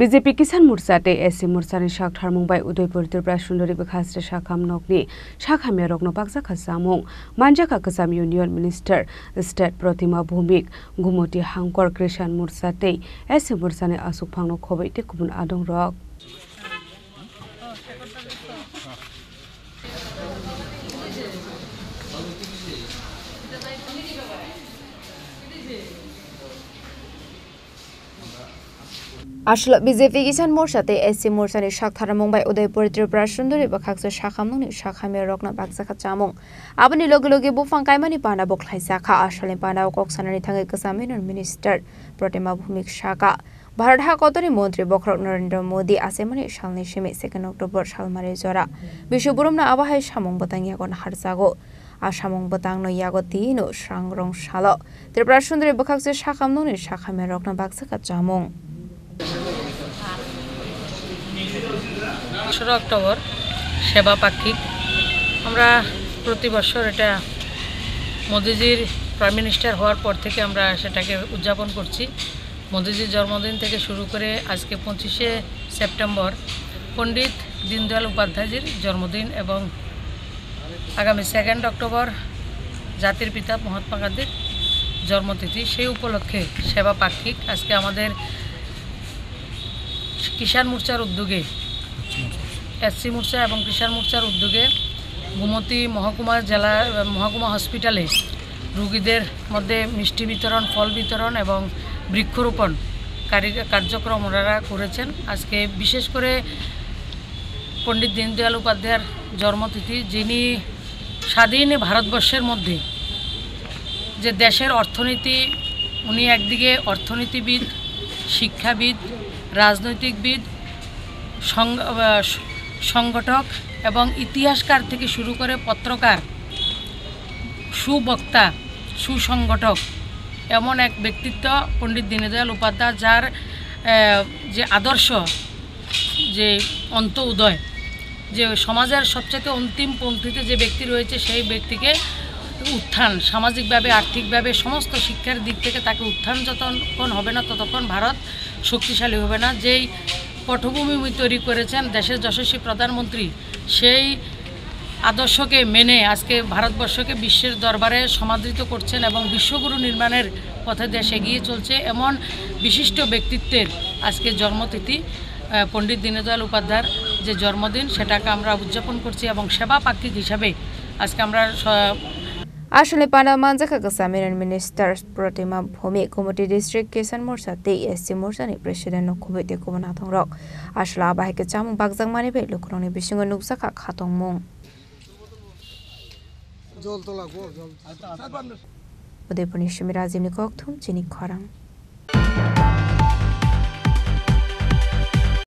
BJP কিষাণ মোৰ্চাতে AC মোৰ্চাनि শাখাৰ মুম্বাই উদয়পুৰ ত্ৰিপুৰা সুন্দৰী বিকাশৰ শাখাম নকনি শাখামিয়া ৰগ্ন পাকজাখা জামুং মানজাখা কসাম ইউনিয়ন মিনিষ্টাৰ স্টেট प्रतिमा भूमिक गुमति हांकर किषाण मोर्चाते एसि मोर्चानि आसुक फांनो खबैते गुबुन आदं रक আসলে বিজেপি কিষাণ মোর্চাতে এসি মোর্চানি শাখার মুম্বাই উদয়পুর ত্রিপুরা সুন্দরী বাখাকসো শাখামনি শাখামে রকনা বাকজাখা চামং আবনি লগে লগে বুফাং কাইমানি পানা বখলাই শাখা আসলে পানা ককসানানি থাঙ্গে কসাম ইউনিয়ন মিনিষ্টার प्रतिमा भूमिक शाखा भारत हाकतनि मन्त्री बखरक नरेन्द्र मोदी आसेमनि सालनि सिमे 2 अक्टोबर सालमारि जरा विश्वबुरुमना आबाहाय सामं बतांगियागन हारजागो आसामं बतांनो यागो तिनो सांग्रं साल त्रिपुरा सुन्दरी बाखाकसो शाखामनि शाखामे रकना बाकजाखा चामं 2 অক্টোবর সেবা পাক্ষিক আমরা প্রতি বছর এটা মোদিজির প্রাইম মিনিস্টার হওয়ার পর থেকে আমরা সেটাকে উদযাপন করছি মোদিজির জন্মদিন থেকে শুরু করে আজকে 25শে সেপ্টেম্বর পণ্ডিত দীনদয়াল উপাধ্যায়জির জন্মদিন এবং আগামী 2 অক্টোবর জাতির পিতা মহাত্মা গান্ধীর জন্মতিথি সেই উপলক্ষে সেবা পাক্ষিক আজকে আমাদের কিষাণ মোর্চার উদ্যোগে এসসি মোর্চা এবং কিষাণ মোর্চার উদ্যোগে গুমতি মহকুমা হসপিটালে রোগীদের মধ্যে মিষ্টি বিতরণ ফল বিতরণ এবং বৃক্ষরোপণ কার্যক্রম ওনারা করেছেন আজকে বিশেষ করে পণ্ডিত দীনদয়াল উপাধ্যায়ের জন্মতিথি যিনি স্বাধীন ভারতবর্ষের মধ্যে যে দেশের অর্থনীতি উনি একদিকে অর্থনীতিবিদ শিক্ষাবিদ রাজনৈতিকবিদ সংগঠক এবং ইতিহাসকার থেকে শুরু করে পত্রকার সুবক্তা সুসংগঠক এমন এক ব্যক্তিত্ব পণ্ডিত দীনদয়াল উপাধ্যায় যার যে আদর্শ যে অন্ত উদয় যে সমাজের সবচেয়ে অন্তিম পঙ্ক্তিতে যে ব্যক্তি রয়েছে সেই ব্যক্তিকে উত্থান সামাজিকভাবে আর্থিকভাবে সমস্ত শিক্ষার দিক থেকে তাকে উত্থান যতক্ষণ হবে না ততক্ষণ ভারত শক্তিশালী হবে না যেই পটভূমি তৈরি করেছেন দেশের যশস্বী প্রধানমন্ত্রী সেই আদর্শকে মেনে আজকে ভারতবর্ষকে বিশ্বের দরবারে সমাদৃত করছেন এবং বিশ্বগুরু নির্মাণের পথে দেশ এগিয়ে চলছে এমন বিশিষ্ট ব্যক্তিত্বের আজকে জন্মতিথি পণ্ডিত দীনদয়াল উপাধ্যায়ের যে জন্মদিন সেটাকে আমরা উদযাপন করছি এবং সেবা পাক্ষিক হিসাবে আজকে আমরা আসলে পানা মানজাখা কসাম ইউনিয়ন মিনিষ্টার प्रतिमा भूमिक गुमति डिस्ट्रिक्ट किषाण मोर्चा ते एससी मोर्चानि प्रेसिडेन्ट नखुबैते गुबुन आथं रक আসলে आबाहायके चामं बागजां मानिबे लुखरंनि बिसिङो नुकजाखा खातंमं उदयपुरनि सुमिराजिमनि कक्थुम चिनि खरां